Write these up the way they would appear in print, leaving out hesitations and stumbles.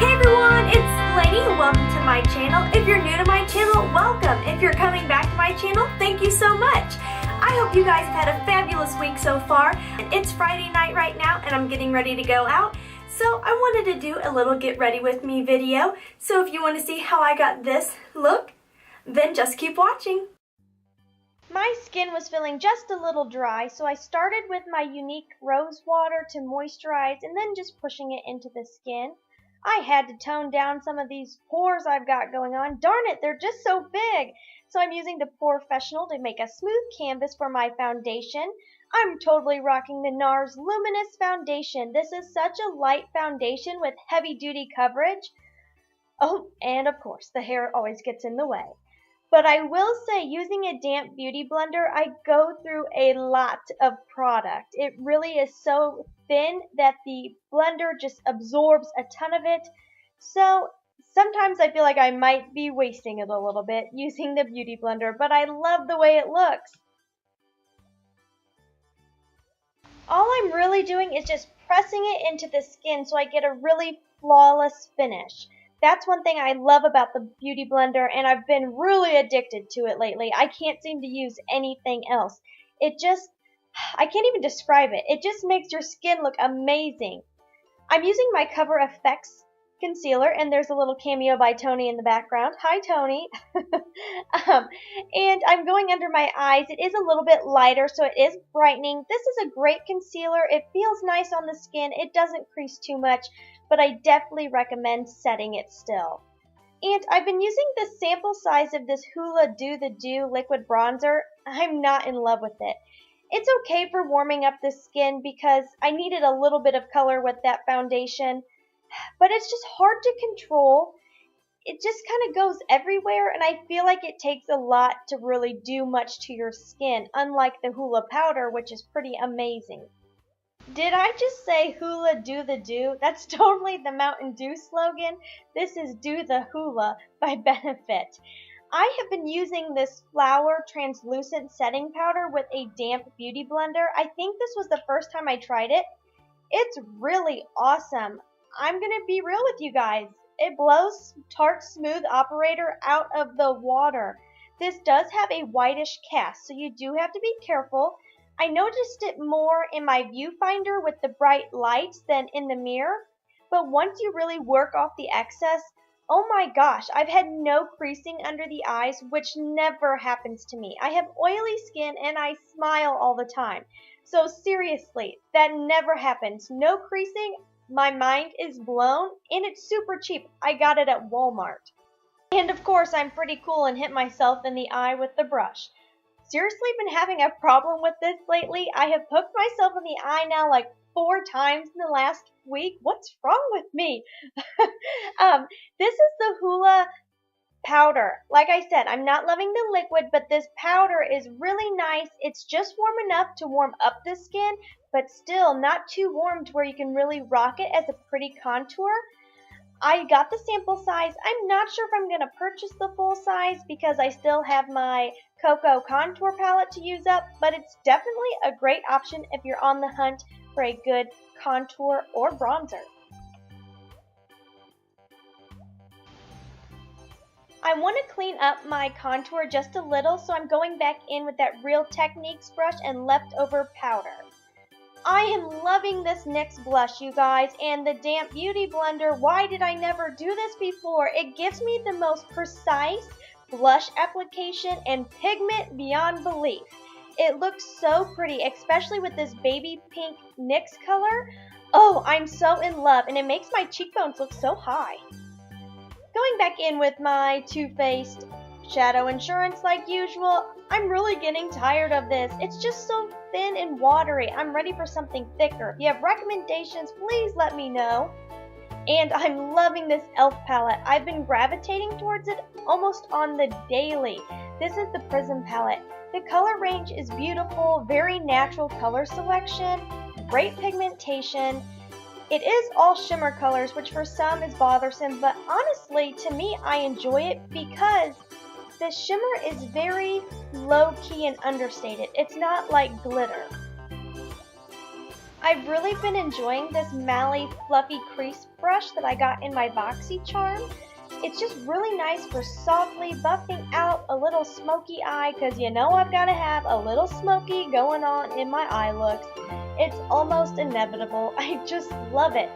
Hey everyone, it's Lainey. Welcome to my channel. If you're new to my channel, welcome. If you're coming back to my channel, thank you so much. I hope you guys have had a fabulous week so far. It's Friday night right now and I'm getting ready to go out. So I wanted to do a little get ready with me video. So if you want to see how I got this look, then just keep watching. My skin was feeling just a little dry, so I started with my Younique rose water to moisturize and then just pushing it into the skin. I had to tone down some of these pores I've got going on. Darn it, they're just so big. So I'm using the Porefessional to make a smooth canvas for my foundation. I'm totally rocking the Nars Luminous foundation. This is such a light foundation with heavy duty coverage. Oh, and of course, the hair always gets in the way. But I will say, using a damp beauty blender, I go through a lot of product. It really is so thin that the blender just absorbs a ton of it. So sometimes I feel like I might be wasting it a little bit using the beauty blender, but I love the way it looks. All I'm really doing is just pressing it into the skin so I get a really flawless finish. That's one thing I love about the beauty blender, and I've been really addicted to it lately. I can't seem to use anything else. I can't even describe it. It just makes your skin look amazing. I'm using my Cover FX concealer, and there's a little cameo by Tony in the background. Hi, Tony. And I'm going under my eyes. It is a little bit lighter, so it is brightening. This is a great concealer. It feels nice on the skin. It doesn't crease too much, but I definitely recommend setting it still. And I've been using the sample size of this Hoola Do the Do liquid bronzer. I'm not in love with it. It's okay for warming up the skin because I needed a little bit of color with that foundation, but it's just hard to control. It just kind of goes everywhere, and I feel like it takes a lot to really do much to your skin, unlike the Hula Powder, which is pretty amazing. Did I just say Hula Do the Do? That's totally the Mountain Dew slogan. This is Do the Hula by Benefit. I have been using this Flower Translucent Setting Powder with a damp beauty blender. I think this was the first time I tried it. It's really awesome. I'm going to be real with you guys. It blows Tarte Smooth Operator out of the water. This does have a whitish cast, so you do have to be careful. I noticed it more in my viewfinder with the bright lights than in the mirror, but once you really work off the excess, oh my gosh, I've had no creasing under the eyes, which never happens to me. I have oily skin and I smile all the time. So seriously, that never happens. No creasing, my mind is blown, and it's super cheap. I got it at Walmart. And of course, I'm pretty cool and hit myself in the eye with the brush. Seriously been having a problem with this lately. I have poked myself in the eye now like 4 times in the last week. What's wrong with me? This is the Hula Powder. Like I said, I'm not loving the liquid, but this powder is really nice. It's just warm enough to warm up the skin, but still not too warm to where you can really rock it as a pretty contour. I got the sample size. I'm not sure if I'm going to purchase the full size because I still have my Cocoa Contour palette to use up, but it's definitely a great option if you're on the hunt for a good contour or bronzer. I want to clean up my contour just a little, so I'm going back in with that Real Techniques brush and leftover powder. I am loving this NYX blush, you guys, and the damp beauty blender. Why did I never do this before? It gives me the most precise blush application and pigment beyond belief. It looks so pretty, especially with this baby pink NYX color. Oh, I'm so in love, and it makes my cheekbones look so high. Going back in with my Too Faced Shadow Insurance like usual. I'm really getting tired of this. It's just so thin and watery. I'm ready for something thicker. If you have recommendations, please let me know. And I'm loving this e.l.f. palette. I've been gravitating towards it almost on the daily. This is the Prism palette. The color range is beautiful, very natural color selection, great pigmentation. It is all shimmer colors, which for some is bothersome, but honestly, to me, I enjoy it because the shimmer is very low-key and understated. It's not like glitter. I've really been enjoying this Mally Fluffy Crease brush that I got in my BoxyCharm. It's just really nice for softly buffing out a little smoky eye, because you know I've got to have a little smoky going on in my eye looks. It's almost inevitable. I just love it.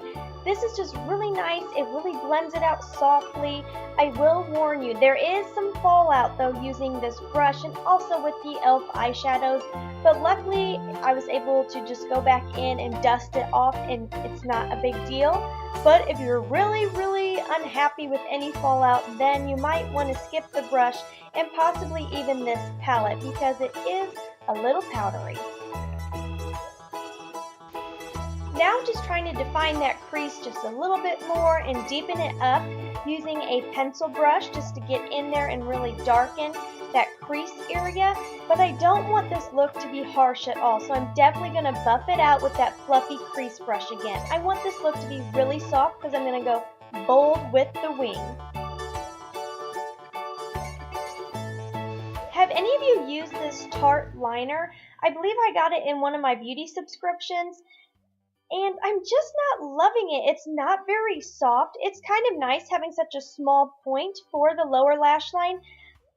This is just really nice. It really blends it out softly. I will warn you, there is some fallout though using this brush and also with the e.l.f. eyeshadows, but luckily I was able to just go back in and dust it off and it's not a big deal. But if you're really unhappy with any fallout, then you might want to skip the brush and possibly even this palette because it is a little powdery. Now I'm just trying to define that crease just a little bit more and deepen it up using a pencil brush just to get in there and really darken that crease area. But I don't want this look to be harsh at all, so I'm definitely going to buff it out with that fluffy crease brush again. I want this look to be really soft because I'm going to go bold with the wing. Have any of you used this Tarte liner? I believe I got it in one of my beauty subscriptions. And I'm just not loving it. It's not very soft. It's kind of nice having such a small point for the lower lash line,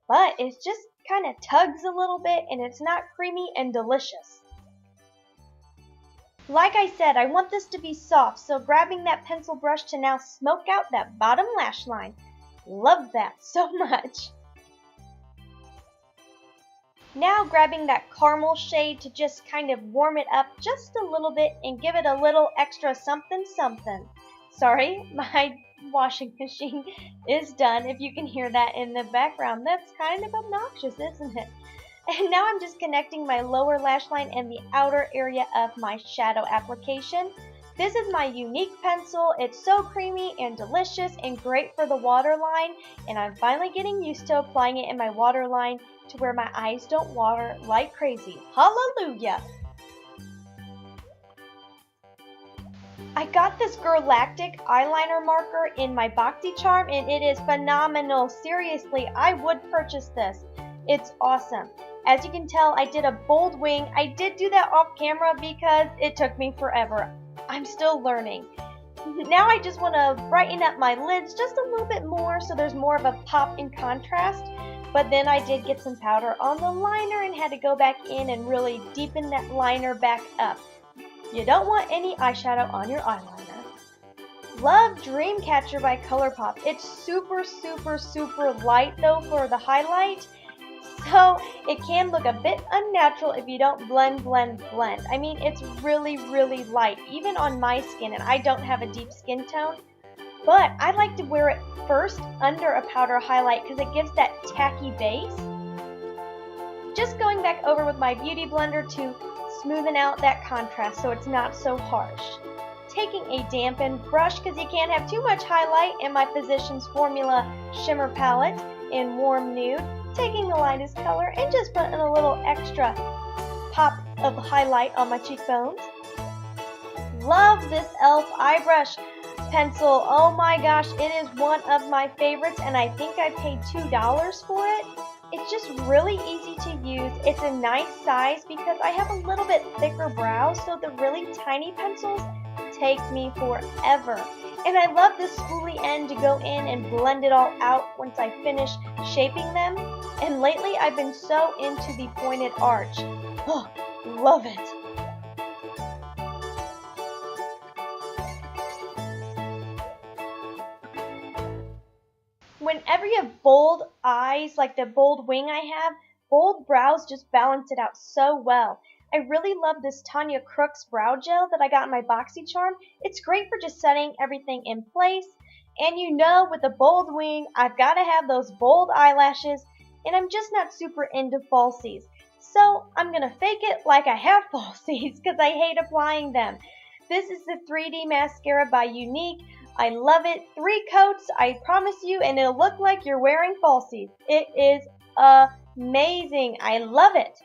but it just kind of tugs a little bit and it's not creamy and delicious. Like I said, I want this to be soft, so grabbing that pencil brush to now smoke out that bottom lash line. Love that so much. Now grabbing that caramel shade to just kind of warm it up just a little bit and give it a little extra something something. Sorry, my washing machine is done. If you can hear that in the background, that's kind of obnoxious, isn't it? And now I'm just connecting my lower lash line and the outer area of my shadow application. This is my Younique pencil. It's so creamy and delicious and great for the waterline, and I'm finally getting used to applying it in my waterline to where my eyes don't water like crazy. Hallelujah! I got this Girlactic eyeliner marker in my BoxyCharm and it is phenomenal. Seriously, I would purchase this. It's awesome. As you can tell, I did a bold wing. I did do that off camera because it took me forever. I'm still learning. Now I just want to brighten up my lids just a little bit more so there's more of a pop in contrast. But then I did get some powder on the liner and had to go back in and really deepen that liner back up. You don't want any eyeshadow on your eyeliner. Love Dreamcatcher by ColourPop. It's super light though for the highlight. So it can look a bit unnatural if you don't blend. I mean, it's really light, even on my skin, and I don't have a deep skin tone. But I like to wear it first under a powder highlight because it gives that tacky base. Just going back over with my beauty blender to smoothen out that contrast so it's not so harsh. Taking a dampened brush because you can't have too much highlight in my Physicians Formula Shimmer Palette in Warm Nude. Taking the lightest color and just putting a little extra pop of highlight on my cheekbones. Love this e.l.f. eye brush pencil. Oh my gosh, it is one of my favorites and I think I paid $2 for it. It's just really easy to use. It's a nice size because I have a little bit thicker brows, so the really tiny pencils take me forever. And I love this spoolie end to go in and blend it all out once I finish shaping them. And lately I've been so into the pointed arch. Oh, love it. Whenever you have bold eyes, like the bold wing I have, bold brows just balance it out so well. I really love this Tanya Crooks brow gel that I got in my BoxyCharm. It's great for just setting everything in place. And you know, with a bold wing, I've got to have those bold eyelashes, and I'm just not super into falsies. So I'm going to fake it like I have falsies because I hate applying them. This is the 3D mascara by Younique. I love it. 3 coats, I promise you, and it'll look like you're wearing falsies. It is amazing. I love it.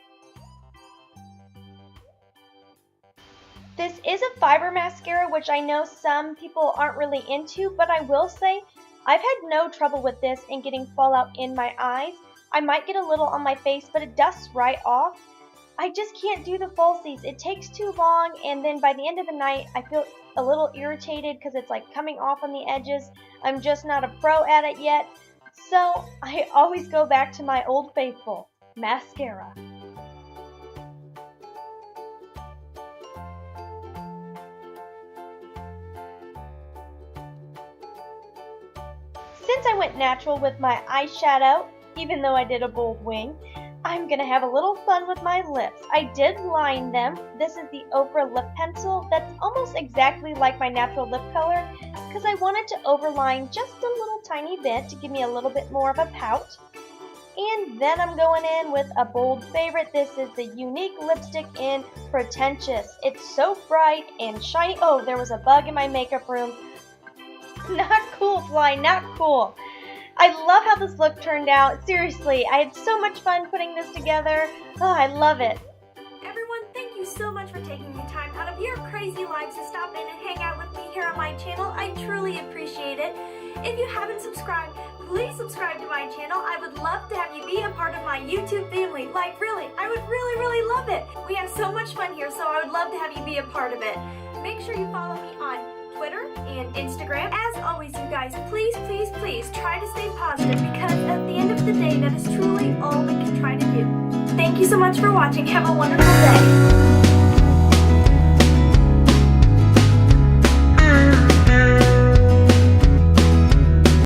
This is a fiber mascara, which I know some people aren't really into, but I will say I've had no trouble with this in getting fallout in my eyes. I might get a little on my face, but it dusts right off. I just can't do the falsies. It takes too long, and then by the end of the night, I feel a little irritated because it's like coming off on the edges. I'm just not a pro at it yet. So I always go back to my old faithful, mascara. Since I went natural with my eyeshadow, even though I did a bold wing, I'm gonna have a little fun with my lips. I did line them. This is the Ofra lip pencil that's almost exactly like my natural lip color because I wanted to overline just a little tiny bit to give me a little bit more of a pout. And then I'm going in with a bold favorite. This is the Younique lipstick in Pretentious. It's so bright and shiny. Oh, there was a bug in my makeup room. Not cool, Fly, not cool. I love how this look turned out. Seriously, I had so much fun putting this together. Oh, I love it. Everyone, thank you so much for taking the time out of your crazy lives to stop in and hang out with me here on my channel. I truly appreciate it. If you haven't subscribed, please subscribe to my channel. I would love to have you be a part of my YouTube family. Like, really, I would really love it. We have so much fun here, so I would love to have you be a part of it. Make sure you follow me on Twitter and Instagram. As always, you guys, please try to stay positive because at the end of the day, that is truly all we can try to do. Thank you so much for watching. Have a wonderful day.